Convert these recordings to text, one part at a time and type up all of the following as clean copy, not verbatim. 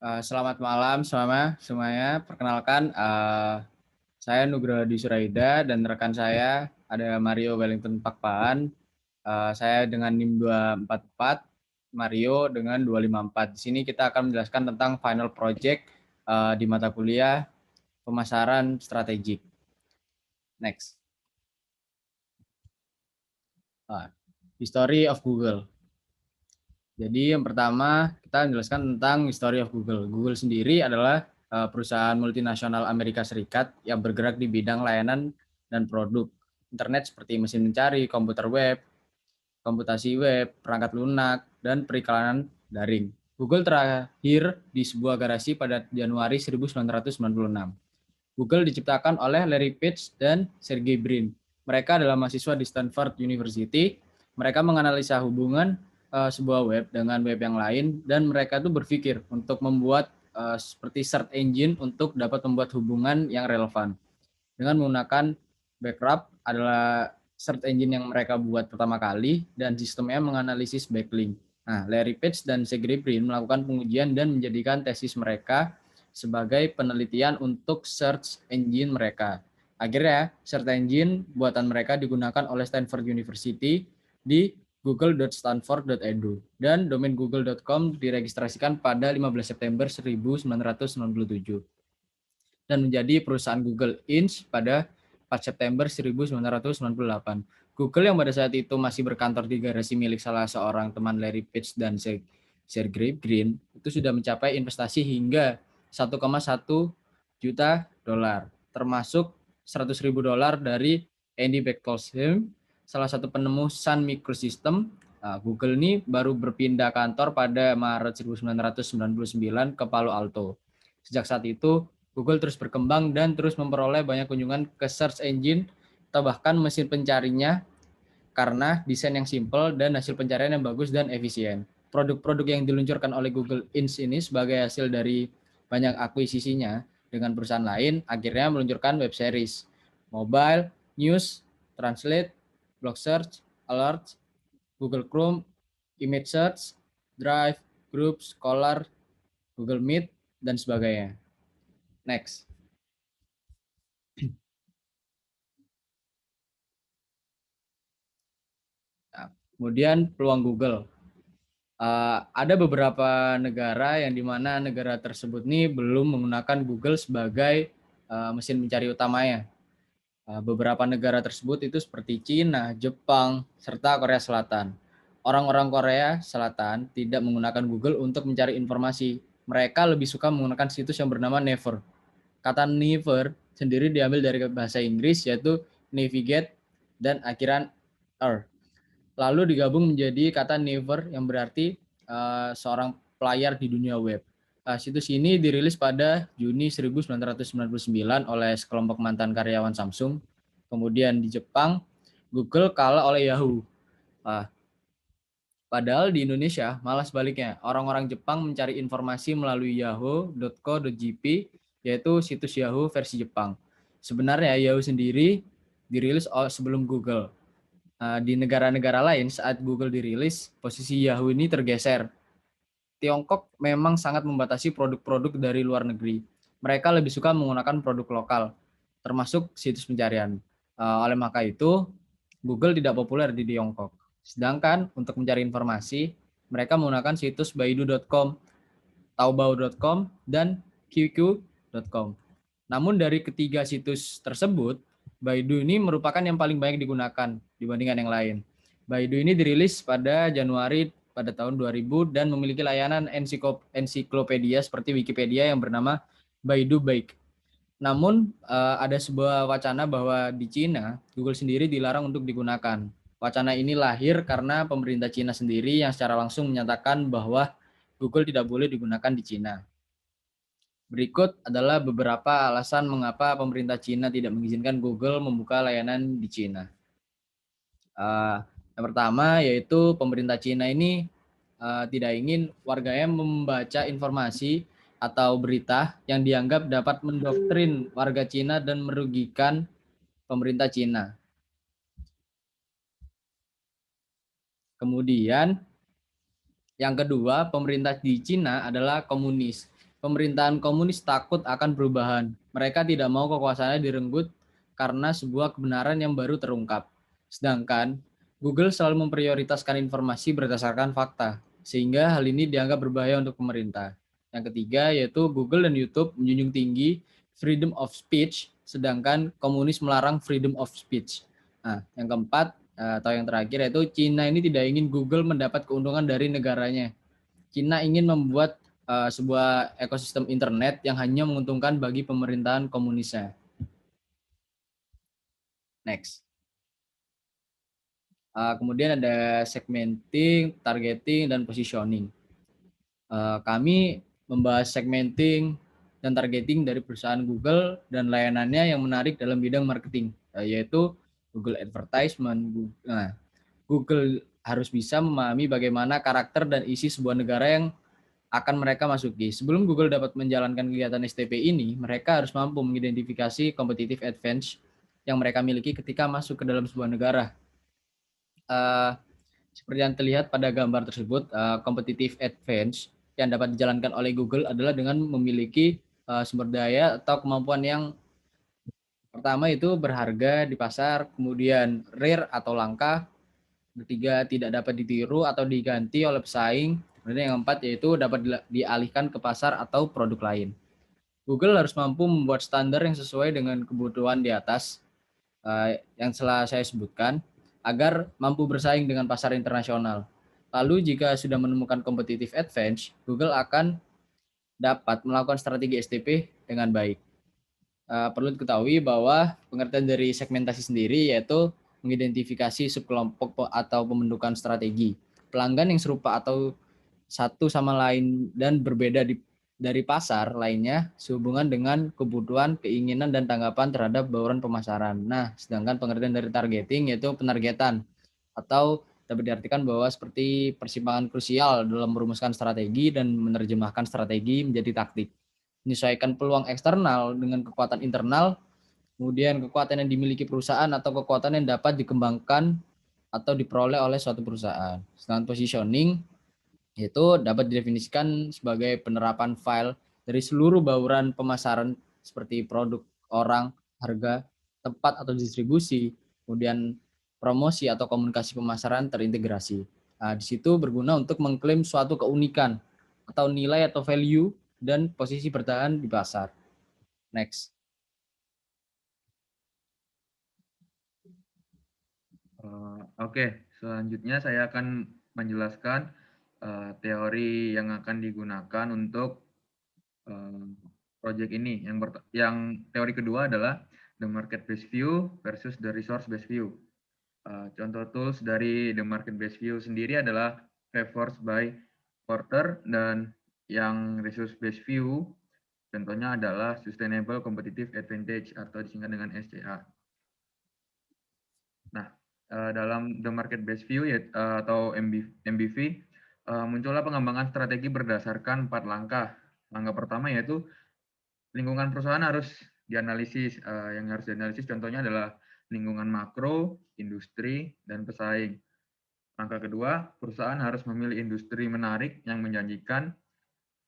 Selamat malam semuanya. Perkenalkan, saya Nugroho Hadi Suraida dan rekan saya ada Mario Wellington Pakpaan. Saya dengan NIM 244, Mario dengan 254. Di sini kita akan menjelaskan tentang final project di mata kuliah pemasaran strategik. Next. History of Google. Jadi yang pertama kita menjelaskan tentang history of Google. Google sendiri adalah perusahaan multinasional Amerika Serikat yang bergerak di bidang layanan dan produk internet seperti mesin mencari, komputer web, komputasi web, perangkat lunak, dan periklanan daring. Google terakhir di sebuah garasi pada Januari 1996. Google diciptakan oleh Larry Page dan Sergey Brin. Mereka adalah mahasiswa di Stanford University. Mereka menganalisa hubungan sebuah web dengan web yang lain dan mereka tuh berpikir untuk membuat seperti search engine untuk dapat membuat hubungan yang relevan. Dengan menggunakan Backrub adalah search engine yang mereka buat pertama kali dan sistemnya menganalisis backlink. Nah, Larry Page dan Sergey Brin melakukan pengujian dan menjadikan tesis mereka sebagai penelitian untuk search engine mereka. Akhirnya, search engine buatan mereka digunakan oleh Stanford University di google.stanford.edu dan domain google.com diregistrasikan pada 15 September 1997 dan menjadi perusahaan Google Inc. pada 4 September 1998. Google yang pada saat itu masih berkantor di garasi milik salah seorang teman Larry Page dan Sergey Brin itu sudah mencapai investasi hingga 1,1 juta dolar, termasuk 100.000 dolar dari Andy Bechtolsheim, salah satu penemu Sun Microsystem. Google ini baru berpindah kantor pada Maret 1999 ke Palo Alto. Sejak saat itu, Google terus berkembang dan terus memperoleh banyak kunjungan ke search engine atau bahkan mesin pencarinya karena desain yang simpel dan hasil pencarian yang bagus dan efisien. Produk-produk yang diluncurkan oleh Google Inc. ini sebagai hasil dari banyak akuisisinya dengan perusahaan lain akhirnya meluncurkan web series, mobile, news, translate, blog search, alert, Google Chrome, image search, Drive, Groups, Scholar, Google Meet, dan sebagainya. Next. Nah, kemudian peluang Google. Ada beberapa negara yang dimana negara tersebut ini belum menggunakan Google sebagai mesin mencari utamanya. Beberapa negara tersebut itu seperti Cina, Jepang, serta Korea Selatan. Orang-orang Korea Selatan tidak menggunakan Google untuk mencari informasi. Mereka lebih suka menggunakan situs yang bernama Naver. Kata Naver sendiri diambil dari bahasa Inggris yaitu navigate dan akhiran er. Lalu digabung menjadi kata Naver yang berarti seorang pelayar di dunia web. Situs ini dirilis pada Juni 1999 oleh sekelompok mantan karyawan Samsung. Kemudian di Jepang, Google kalah oleh Yahoo. Padahal di Indonesia malah sebaliknya. Orang-orang Jepang mencari informasi melalui yahoo.co.jp, yaitu situs Yahoo versi Jepang. Sebenarnya Yahoo sendiri dirilis sebelum Google. Di negara-negara lain saat Google dirilis, posisi Yahoo ini tergeser. Tiongkok memang sangat membatasi produk-produk dari luar negeri. Mereka lebih suka menggunakan produk lokal, termasuk situs pencarian. Oleh maka itu, Google tidak populer di Tiongkok. Sedangkan untuk mencari informasi, mereka menggunakan situs baidu.com, taobao.com, dan qq.com. Namun dari ketiga situs tersebut, Baidu ini merupakan yang paling banyak digunakan dibandingkan yang lain. Baidu ini dirilis pada Januari pada tahun 2000 dan memiliki layanan ensiklopedia seperti Wikipedia yang bernama Baidu Baike. Namun ada sebuah wacana bahwa di Cina, Google sendiri dilarang untuk digunakan. Wacana ini lahir karena pemerintah Cina sendiri yang secara langsung menyatakan bahwa Google tidak boleh digunakan di Cina. Berikut adalah beberapa alasan mengapa pemerintah Cina tidak mengizinkan Google membuka layanan di Cina. Yang pertama yaitu pemerintah Cina ini tidak ingin warganya membaca informasi atau berita yang dianggap dapat mendoktrin warga Cina dan merugikan pemerintah Cina. Kemudian yang kedua, pemerintah di Cina adalah komunis. Pemerintahan komunis takut akan perubahan. Mereka tidak mau kekuasaannya direnggut karena sebuah kebenaran yang baru terungkap. Sedangkan Google selalu memprioritaskan informasi berdasarkan fakta, sehingga hal ini dianggap berbahaya untuk pemerintah. Yang ketiga yaitu Google dan YouTube menjunjung tinggi freedom of speech, sedangkan komunis melarang freedom of speech. Nah, yang keempat atau yang terakhir yaitu Cina ini tidak ingin Google mendapat keuntungan dari negaranya. Cina ingin membuat sebuah ekosistem internet yang hanya menguntungkan bagi pemerintahan komunisnya. Next. Kemudian ada segmenting, targeting, dan positioning. Kami membahas segmenting dan targeting dari perusahaan Google dan layanannya yang menarik dalam bidang marketing, yaitu Google Advertisement. Nah, Google harus bisa memahami bagaimana karakter dan isi sebuah negara yang akan mereka masuki. Sebelum Google dapat menjalankan kegiatan STP ini, mereka harus mampu mengidentifikasi competitive advantage yang mereka miliki ketika masuk ke dalam sebuah negara. Seperti yang terlihat pada gambar tersebut, competitive advantage yang dapat dijalankan oleh Google adalah dengan memiliki sumber daya atau kemampuan yang pertama itu berharga di pasar, kemudian rare atau langka, ketiga tidak dapat ditiru atau diganti oleh pesaing, kemudian yang keempat yaitu dapat dialihkan ke pasar atau produk lain. Google harus mampu membuat standar yang sesuai dengan kebutuhan di atas yang telah saya sebutkan agar mampu bersaing dengan pasar internasional. Lalu jika sudah menemukan competitive advantage, Google akan dapat melakukan strategi STP dengan baik. Perlu diketahui bahwa pengertian dari segmentasi sendiri yaitu mengidentifikasi subkelompok atau pembentukan strategi. Pelanggan yang serupa atau satu sama lain dan berbeda dari pasar lainnya sehubungan dengan kebutuhan, keinginan, dan tanggapan terhadap bauran pemasaran. Nah, sedangkan pengertian dari targeting yaitu penargetan atau dapat diartikan bahwa seperti persimpangan krusial dalam merumuskan strategi dan menerjemahkan strategi menjadi taktik. Menyesuaikan peluang eksternal dengan kekuatan internal, kemudian kekuatan yang dimiliki perusahaan atau kekuatan yang dapat dikembangkan atau diperoleh oleh suatu perusahaan. Sedangkan positioning itu dapat didefinisikan sebagai penerapan file dari seluruh bauran pemasaran seperti produk, orang, harga, tempat atau distribusi, kemudian promosi atau komunikasi pemasaran terintegrasi. Nah, di situ berguna untuk mengklaim suatu keunikan atau nilai atau value dan posisi bertahan di pasar. Next. Oke, selanjutnya saya akan menjelaskan teori yang akan digunakan untuk project ini. Yang teori kedua adalah the market based view versus the resource based view. Contoh tools dari the market based view sendiri adalah Favors by Porter, dan yang resource based view contohnya adalah Sustainable Competitive Advantage atau disingkat dengan SCA. Nah, dalam the market based view atau MBV, muncullah pengembangan strategi berdasarkan 4 langkah. Langkah pertama yaitu lingkungan perusahaan harus dianalisis. Yang harus dianalisis contohnya adalah lingkungan makro, industri, dan pesaing. Langkah kedua, perusahaan harus memilih industri menarik yang menjanjikan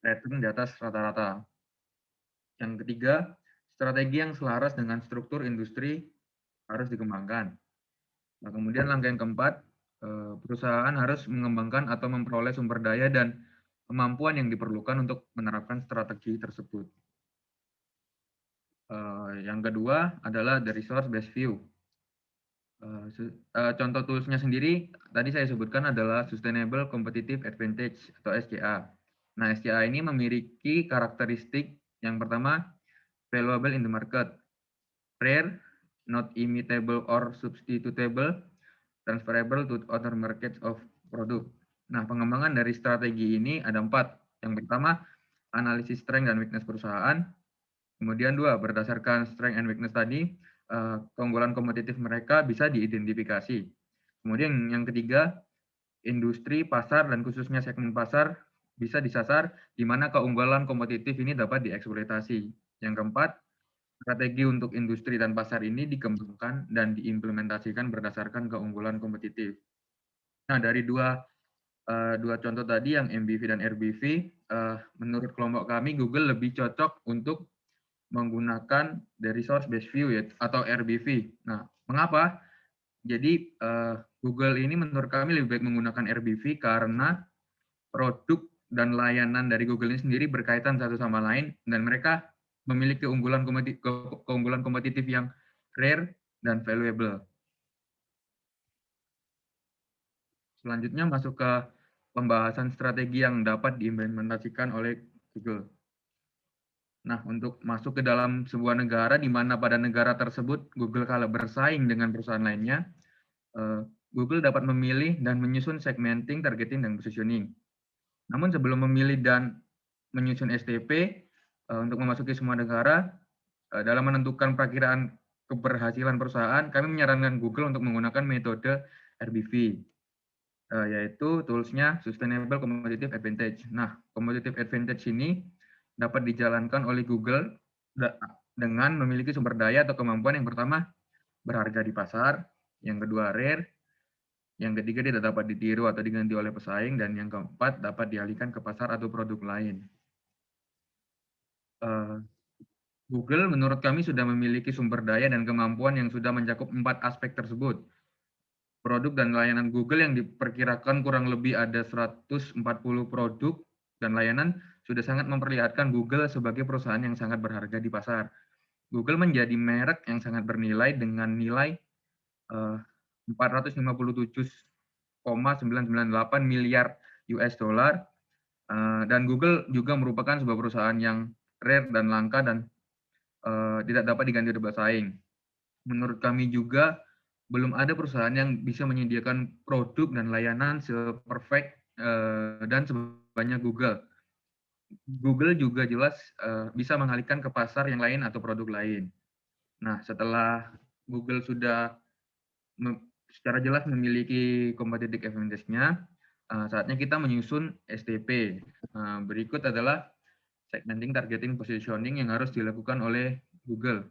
return di atas rata-rata. Yang ketiga, strategi yang selaras dengan struktur industri harus dikembangkan. Nah, kemudian langkah yang keempat, perusahaan harus mengembangkan atau memperoleh sumber daya dan kemampuan yang diperlukan untuk menerapkan strategi tersebut. Yang kedua adalah the resource based view. Contoh toolsnya sendiri tadi saya sebutkan adalah Sustainable Competitive Advantage atau SCA. Nah, SCA ini memiliki karakteristik yang pertama, valuable in the market, rare, not imitable or substitutable, transferable to other markets of product. Nah, pengembangan dari strategi ini ada 4. Yang pertama, analisis strength dan weakness perusahaan. Kemudian 2, berdasarkan strength and weakness tadi, keunggulan kompetitif mereka bisa diidentifikasi. Kemudian yang ketiga, industri, pasar, dan khususnya segmen pasar bisa disasar, di mana keunggulan kompetitif ini dapat dieksploitasi. Yang keempat, strategi untuk industri dan pasar ini dikembangkan dan diimplementasikan berdasarkan keunggulan kompetitif. Nah, dari dua Dua contoh tadi yang MBV dan RBV, menurut kelompok kami Google lebih cocok untuk menggunakan dari source based view ya atau RBV. Nah, mengapa? Jadi Google ini menurut kami lebih baik menggunakan RBV karena produk dan layanan dari Google ini sendiri berkaitan satu sama lain dan mereka memiliki keunggulan kompetitif yang rare dan valuable. Selanjutnya masuk ke pembahasan strategi yang dapat diimplementasikan oleh Google. Nah, untuk masuk ke dalam sebuah negara di mana pada negara tersebut Google kalah bersaing dengan perusahaan lainnya, Google dapat memilih dan menyusun segmenting, targeting, dan positioning. Namun sebelum memilih dan menyusun STP untuk memasuki semua negara, dalam menentukan perakiraan keberhasilan perusahaan, kami menyarankan Google untuk menggunakan metode RBV, yaitu toolsnya Sustainable Competitive Advantage. Nah, Competitive Advantage ini dapat dijalankan oleh Google dengan memiliki sumber daya atau kemampuan yang pertama berharga di pasar, yang kedua rare, yang ketiga tidak dapat ditiru atau diganti oleh pesaing, dan yang keempat dapat dialihkan ke pasar atau produk lain. Google menurut kami sudah memiliki sumber daya dan kemampuan yang sudah mencakup 4 aspek tersebut. Produk dan layanan Google yang diperkirakan kurang lebih ada 140 produk dan layanan sudah sangat memperlihatkan Google sebagai perusahaan yang sangat berharga di pasar. Google menjadi merek yang sangat bernilai dengan nilai 457,998 miliar US dollar, dan Google juga merupakan sebuah perusahaan yang rare dan langka dan tidak dapat diganti oleh bersaing. Menurut kami juga belum ada perusahaan yang bisa menyediakan produk dan layanan seperfect dan sebanyak Google. Google juga jelas bisa mengalihkan ke pasar yang lain atau produk lain. Nah, setelah Google sudah secara jelas memiliki competitive advantage-nya, saatnya kita menyusun STP. Berikut adalah segmenting, targeting, positioning yang harus dilakukan oleh Google.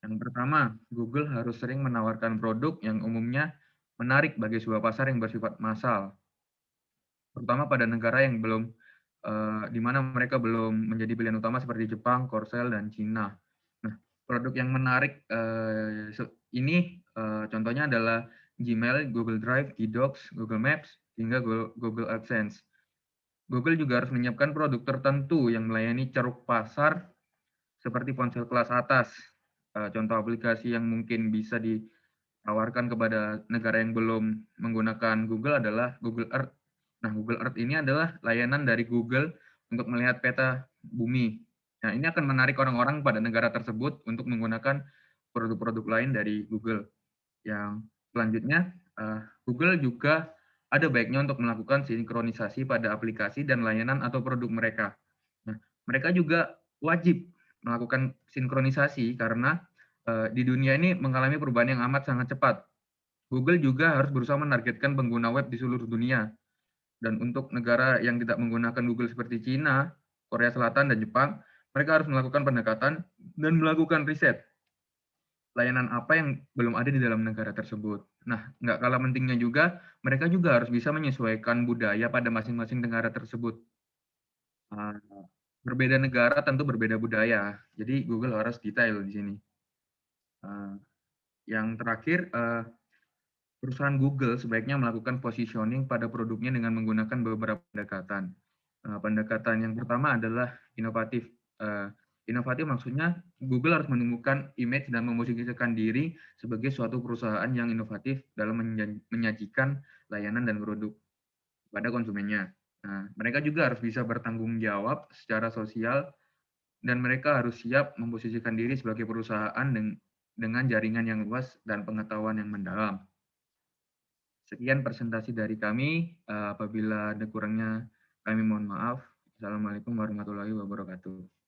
Yang pertama, Google harus sering menawarkan produk yang umumnya menarik bagi sebuah pasar yang bersifat massal, terutama pada negara yang belum di mana mereka belum menjadi pilihan utama seperti Jepang, Korea, dan Cina. Nah, produk yang menarik ini contohnya adalah Gmail, Google Drive, Docs, Google Maps, hingga Google AdSense. Google juga harus menyiapkan produk tertentu yang melayani ceruk pasar seperti ponsel kelas atas. Contoh aplikasi yang mungkin bisa ditawarkan kepada negara yang belum menggunakan Google adalah Google Earth. Nah, Google Earth ini adalah layanan dari Google untuk melihat peta bumi. Nah, ini akan menarik orang-orang pada negara tersebut untuk menggunakan produk-produk lain dari Google. Yang selanjutnya, Google juga ada baiknya untuk melakukan sinkronisasi pada aplikasi dan layanan atau produk mereka. Nah, mereka juga wajib melakukan sinkronisasi karena di dunia ini mengalami perubahan yang amat sangat cepat. Google juga harus berusaha menargetkan pengguna web di seluruh dunia. Dan untuk negara yang tidak menggunakan Google seperti Cina, Korea Selatan, dan Jepang, mereka harus melakukan pendekatan dan melakukan riset layanan apa yang belum ada di dalam negara tersebut. Nah, nggak kalah pentingnya juga, mereka juga harus bisa menyesuaikan budaya pada masing-masing negara tersebut. Berbeda negara tentu berbeda budaya, jadi Google harus detail di sini. Yang terakhir, perusahaan Google sebaiknya melakukan positioning pada produknya dengan menggunakan beberapa pendekatan. Pendekatan yang pertama adalah inovatif. Inovatif maksudnya Google harus menemukan image dan memosisikan diri sebagai suatu perusahaan yang inovatif dalam menyajikan layanan dan produk pada konsumennya. Nah, mereka juga harus bisa bertanggung jawab secara sosial dan mereka harus siap memposisikan diri sebagai perusahaan dengan jaringan yang luas dan pengetahuan yang mendalam. Sekian presentasi dari kami. Apabila ada kurangnya, kami mohon maaf. Assalamualaikum warahmatullahi wabarakatuh.